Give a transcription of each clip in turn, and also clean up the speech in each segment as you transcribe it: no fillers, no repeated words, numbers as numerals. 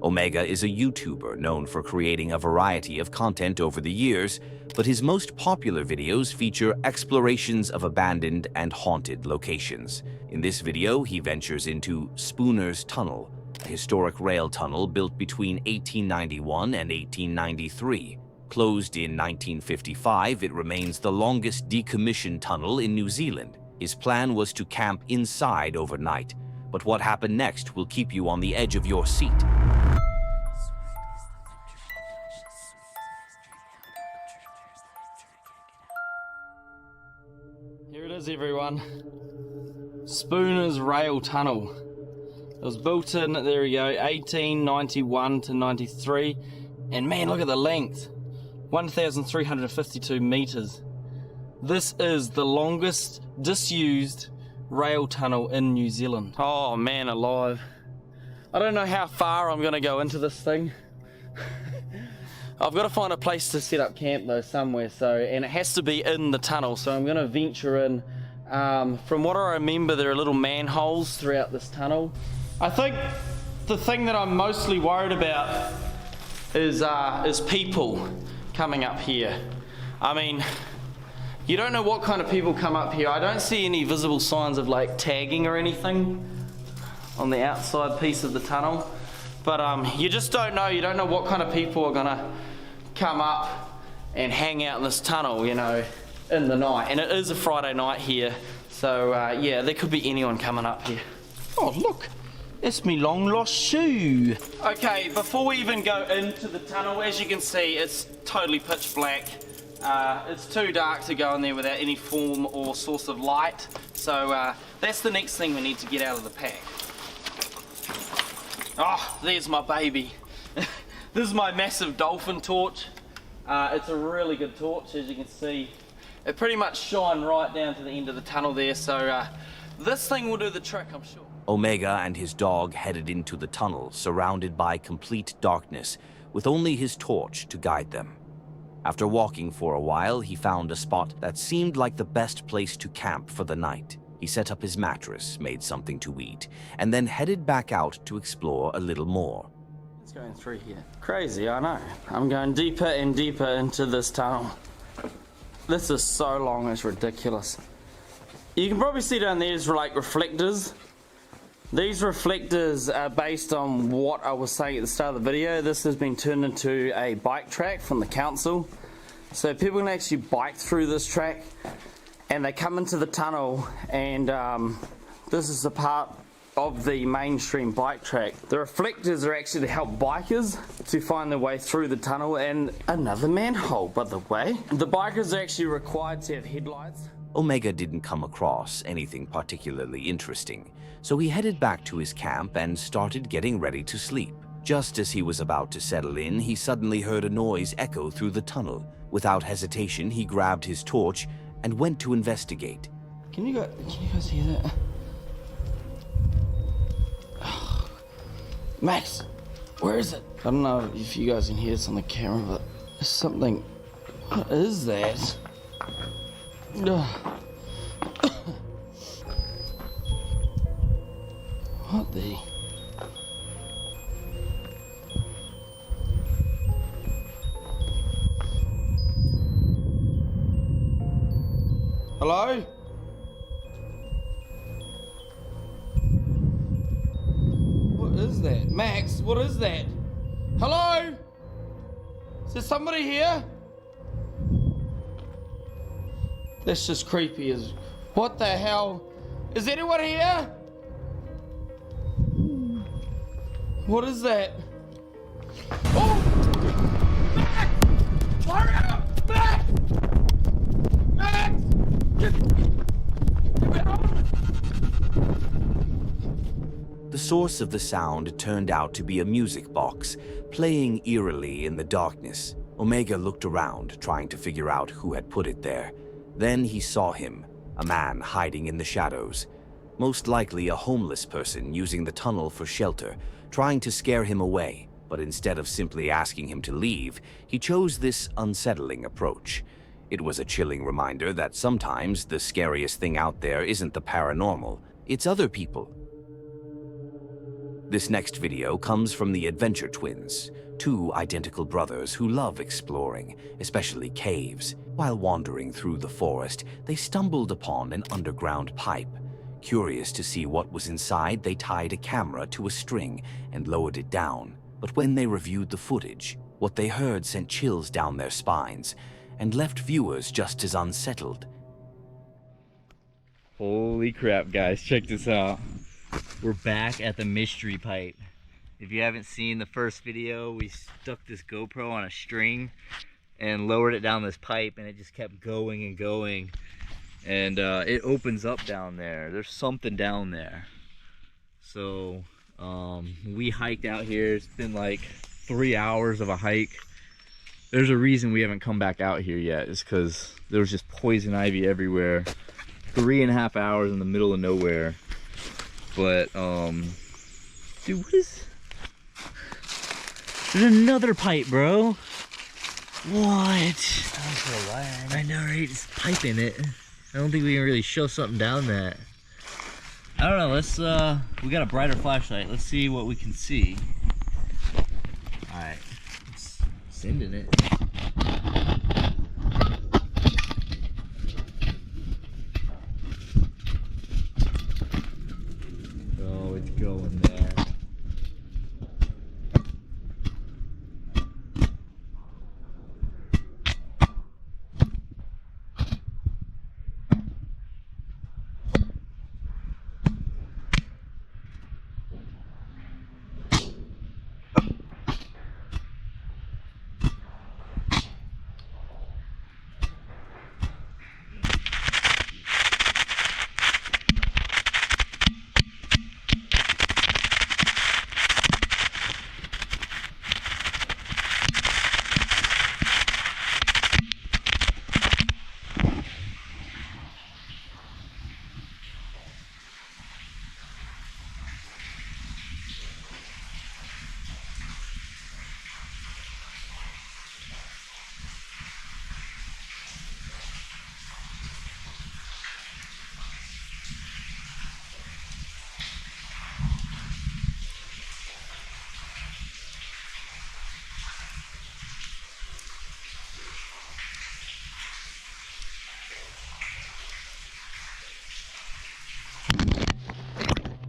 Omega is a YouTuber known for creating a variety of content over the years, but his most popular videos feature explorations of abandoned and haunted locations. In this video, he ventures into Spooner's Tunnel, a historic rail tunnel built between 1891 and 1893. Closed in 1955, it remains the longest decommissioned tunnel in New Zealand. His plan was to camp inside overnight, but what happened next will keep you on the edge of your seat. Here it is, everyone. Spooner's Rail Tunnel. It was built in, there we go, 1891 to 93. And man, look at the length. 1,352 meters. This is the longest disused rail tunnel in New Zealand. Oh man alive. I don't know how far I'm gonna go into this thing. I've got to find a place to set up camp though somewhere, and it has to be in the tunnel, so I'm gonna venture in. From what I remember, there are little manholes throughout this tunnel. I think the thing that I'm mostly worried about is people coming up here. I mean, you don't know what kind of people come up here. I don't see any visible signs of like tagging or anything on the outside piece of the tunnel, but you just don't know. You don't know what kind of people are gonna come up and hang out in this tunnel, you know, in the night. And it is a Friday night here, so yeah, there could be anyone coming up here. Oh look, it's me long lost shoe. Okay, before we even go into the tunnel, as you can see, it's totally pitch black. It's too dark to go in there without any form or source of light, so that's the next thing we need to get out of the pack. Oh, there's my baby. This is my massive dolphin torch. It's a really good torch, as you can see. It pretty much shines right down to the end of the tunnel there, so this thing will do the trick, I'm sure. Omega and his dog headed into the tunnel, surrounded by complete darkness, with only his torch to guide them. After walking for a while, he found a spot that seemed like the best place to camp for the night. He set up his mattress, made something to eat, and then headed back out to explore a little more. It's going through here. Crazy, I know. I'm going deeper and deeper into this tunnel. This is so long, it's ridiculous. You can probably see down there's like reflectors. These reflectors are based on what I was saying at the start of the video. This has been turned into a bike track from the council. So people can actually bike through this track, and they come into the tunnel, and this is a part of the mainstream bike track. The reflectors are actually to help bikers to find their way through the tunnel. And another manhole, by the way. The bikers are actually required to have headlights. Omega didn't come across anything particularly interesting, so he headed back to his camp and started getting ready to sleep. Just as he was about to settle in, he suddenly heard a noise echo through the tunnel. Without hesitation, he grabbed his torch and went to investigate. Can you guys hear that? Max, where is it? I don't know if you guys can hear this on the camera, but there's something. What is that? What the? Hello? What is that? Max, what is that? Hello? Is there somebody here? That's just creepy as... What the hell? Is anyone here? What is that? Oh! Max! Hurry up! Max! Max! Get me home! The source of the sound turned out to be a music box, playing eerily in the darkness. Omega looked around, trying to figure out who had put it there. Then he saw him, a man hiding in the shadows. Most likely a homeless person using the tunnel for shelter, trying to scare him away. But instead of simply asking him to leave, he chose this unsettling approach. It was a chilling reminder that sometimes the scariest thing out there isn't the paranormal, it's other people. This next video comes from the Adventure Twins, two identical brothers who love exploring, especially caves. While wandering through the forest, they stumbled upon an underground pipe. Curious to see what was inside, they tied a camera to a string and lowered it down. But when they reviewed the footage, what they heard sent chills down their spines and left viewers just as unsettled. Holy crap, guys, check this out. We're back at the mystery pipe. If you haven't seen the first video, we stuck this GoPro on a string and lowered it down this pipe, and it just kept going and going. And it opens up down there. There's something down there. So we hiked out here. It's been like 3 hours of a hike. There's a reason we haven't come back out here yet. It's because there was just poison ivy everywhere. 3.5 hours in the middle of nowhere. But dude, what is... There's another pipe, bro. What? I know, right? It's pipe in it. I don't think we can really show something down that. I don't know, let's we got a brighter flashlight. Let's see what we can see. Alright. It's sending it. Oh, it's going there.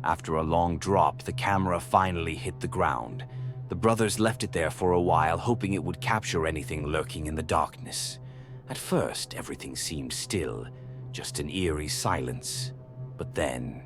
After a long drop, the camera finally hit the ground. The brothers left it there for a while, hoping it would capture anything lurking in the darkness. At first, everything seemed still, just an eerie silence. But then...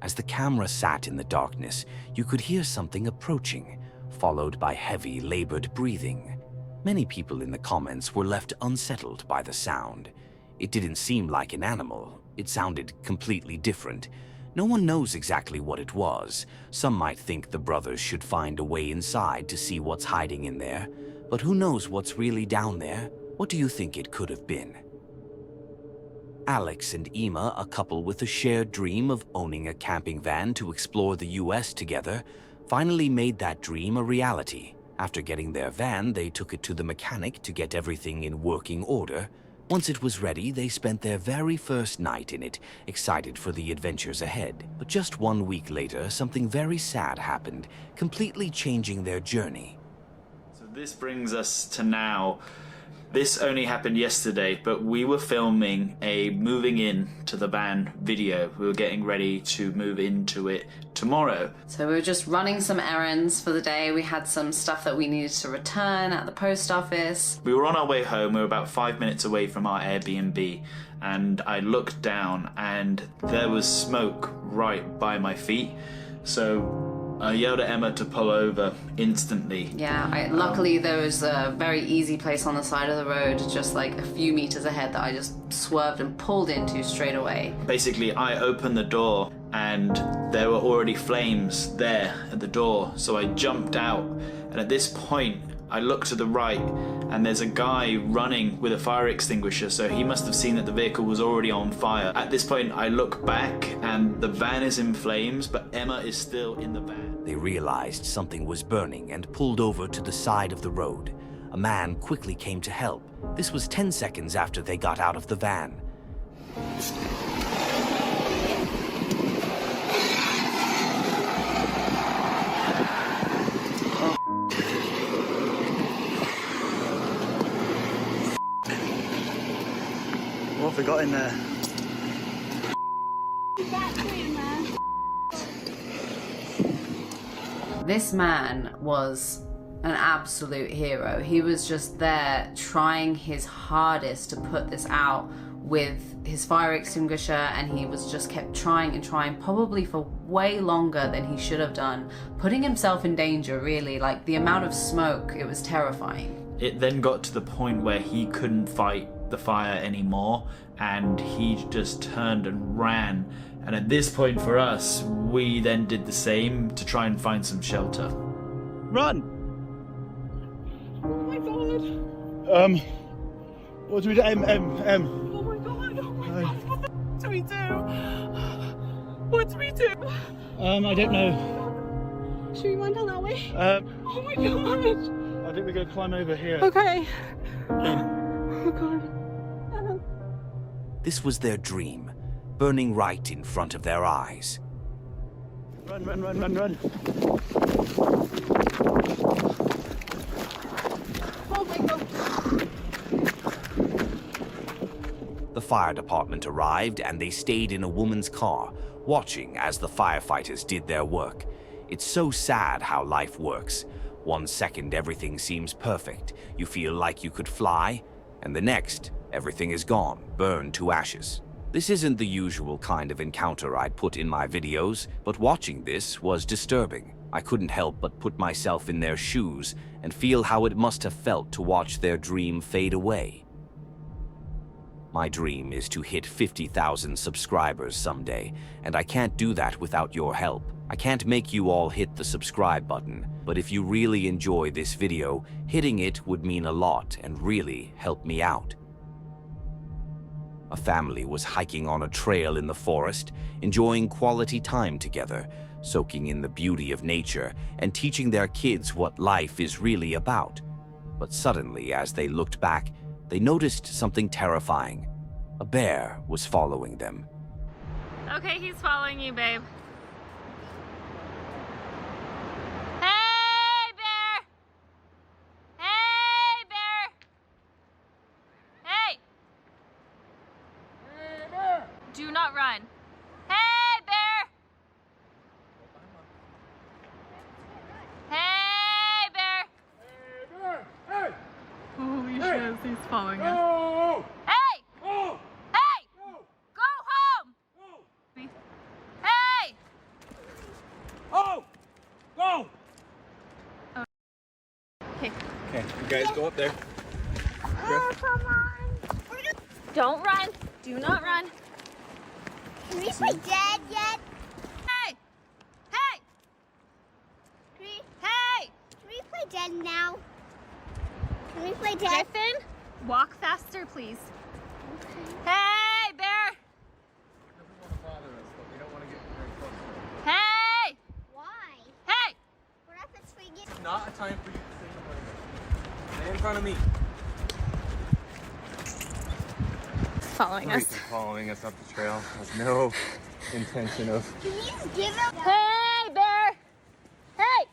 As the camera sat in the darkness, you could hear something approaching, followed by heavy, labored breathing. Many people in the comments were left unsettled by the sound. It didn't seem like an animal. It sounded completely different. No one knows exactly what it was. Some might think the brothers should find a way inside to see what's hiding in there. But who knows what's really down there? What do you think it could have been? Alex and Emma, a couple with a shared dream of owning a camping van to explore the US together, finally made that dream a reality. After getting their van, they took it to the mechanic to get everything in working order. Once it was ready, they spent their very first night in it, excited for the adventures ahead. But just 1 week later, something very sad happened, completely changing their journey. So this brings us to now. This only happened yesterday, but we were filming a moving in to the van video. We were getting ready to move into it tomorrow. So we were just running some errands for the day. We had some stuff that we needed to return at the post office. We were on our way home. We were about 5 minutes away from our Airbnb, and I looked down and there was smoke right by my feet. So I yelled at Emma to pull over instantly. Yeah, luckily there was a very easy place on the side of the road, just like a few meters ahead, that I just swerved and pulled into straight away. Basically, I opened the door and there were already flames there at the door. So I jumped out, and at this point, I look to the right and there's a guy running with a fire extinguisher, so he must have seen that the vehicle was already on fire. At this point, I look back and the van is in flames, but Emma is still in the van. They realized something was burning and pulled over to the side of the road. A man quickly came to help. This was 10 seconds after they got out of the van. What have we got in there? This man was an absolute hero. He was just there trying his hardest to put this out with his fire extinguisher, and he was just kept trying and trying, probably for way longer than he should have done, putting himself in danger, really. Like, the amount of smoke, it was terrifying. It then got to the point where he couldn't fight the fire anymore, and he just turned and ran. And at this point for us, we then did the same to try and find some shelter. Run! Oh my god! What do we do? Oh my god! Oh my god! What the f do we do? What do we do? I don't know. Should we run down that way? Oh my god! I think we're going to climb over here. Okay. Oh god. This was their dream, burning right in front of their eyes. Run, run, run, run, run. Oh my god. The fire department arrived and they stayed in a woman's car, watching as the firefighters did their work. It's so sad how life works. 1 second everything seems perfect, you feel like you could fly, and the next, everything is gone, burned to ashes. This isn't the usual kind of encounter I'd put in my videos, but watching this was disturbing. I couldn't help but put myself in their shoes and feel how it must have felt to watch their dream fade away. My dream is to hit 50,000 subscribers someday, and I can't do that without your help. I can't make you all hit the subscribe button, but if you really enjoy this video, hitting it would mean a lot and really help me out. A family was hiking on a trail in the forest, enjoying quality time together, soaking in the beauty of nature and teaching their kids what life is really about. But suddenly, as they looked back, they noticed something terrifying. A bear was following them. Okay, he's following you, babe. Hey, bear! Hey, bear! Hey! Hey, bear! Do not run. Hey, bear! Hey, bear! Hey, bear! Hey! Holy Hey! shit, he's following us. Go! Hey! Go! Hey! Go! Go home! Go! Hey! Oh! Go! Okay. Okay, you guys go up there. Oh, come on. Don't run. Do not run. Can we play dead yet? Hey! Hey! Hey! Can we play dead now? Can we play dead? Griffin, walk faster, please. Hey, bear! Hey! Why? Hey! not a time for you to say something. Stay in front of me. Following us. Following us up the trail with no intention of. Can you just give him? Hey, bear! Hey!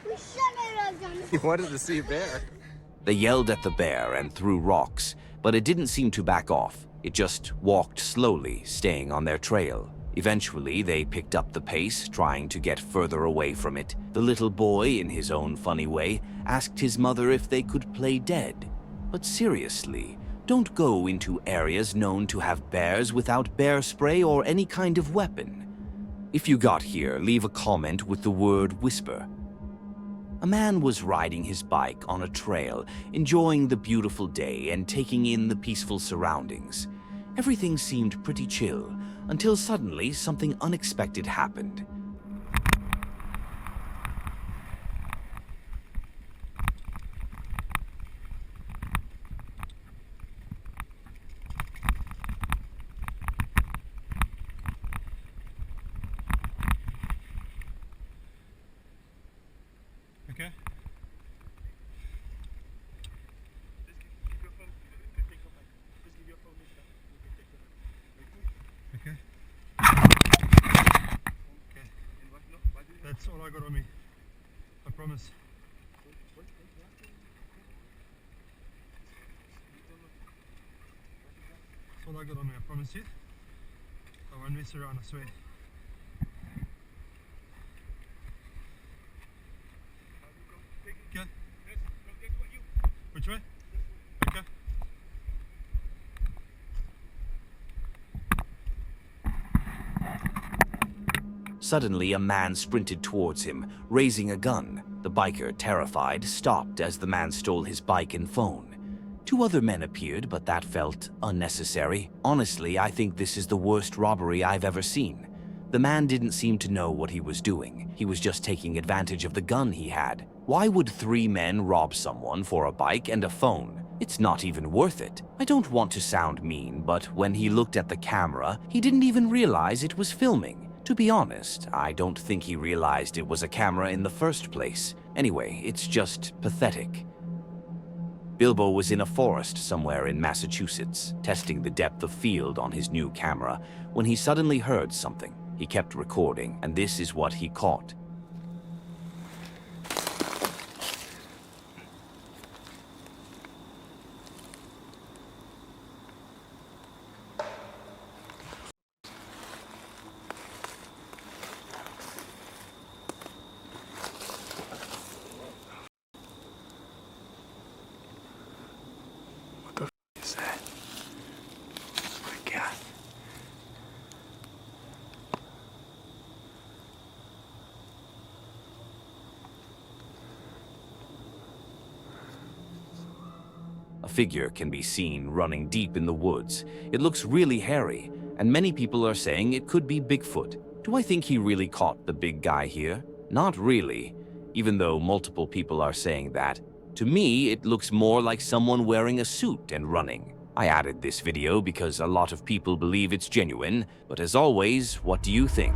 We shouldn't have done He wanted to see a bear. They yelled at the bear and threw rocks, but it didn't seem to back off. It just walked slowly, staying on their trail. Eventually, they picked up the pace, trying to get further away from it. The little boy, in his own funny way, asked his mother if they could play dead. But seriously, don't go into areas known to have bears without bear spray or any kind of weapon. If you got here, leave a comment with the word whisper. A man was riding his bike on a trail, enjoying the beautiful day and taking in the peaceful surroundings. Everything seemed pretty chill, until suddenly something unexpected happened. Okay. Okay. That's all I got on me. I promise. That's all I got on me, I promise you. I won't mess around, I swear. Okay. Which way? Okay. Suddenly, a man sprinted towards him, raising a gun. The biker, terrified, stopped as the man stole his bike and phone. 2 other men appeared, but that felt unnecessary. Honestly, I think this is the worst robbery I've ever seen. The man didn't seem to know what he was doing. He was just taking advantage of the gun he had. Why would 3 men rob someone for a bike and a phone? It's not even worth it. I don't want to sound mean, but when he looked at the camera, he didn't even realize it was filming. To be honest, I don't think he realized it was a camera in the first place. Anyway, it's just pathetic. Bilbo was in a forest somewhere in Massachusetts, testing the depth of field on his new camera, when he suddenly heard something. He kept recording, and this is what he caught. Is that? Oh my God. A figure can be seen running deep in the woods. It looks really hairy, and many people are saying it could be Bigfoot. Do I think he really caught the big guy here? Not really, even though multiple people are saying that. To me, it looks more like someone wearing a suit and running. I added this video because a lot of people believe it's genuine, but as always, what do you think?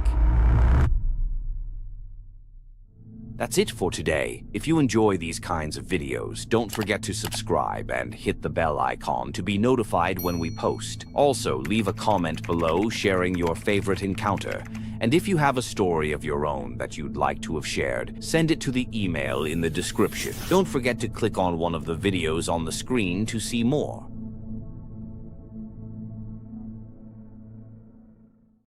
That's it for today. If you enjoy these kinds of videos, don't forget to subscribe and hit the bell icon to be notified when we post. Also, leave a comment below sharing your favorite encounter. And if you have a story of your own that you'd like to have shared, send it to the email in the description. Don't forget to click on one of the videos on the screen to see more.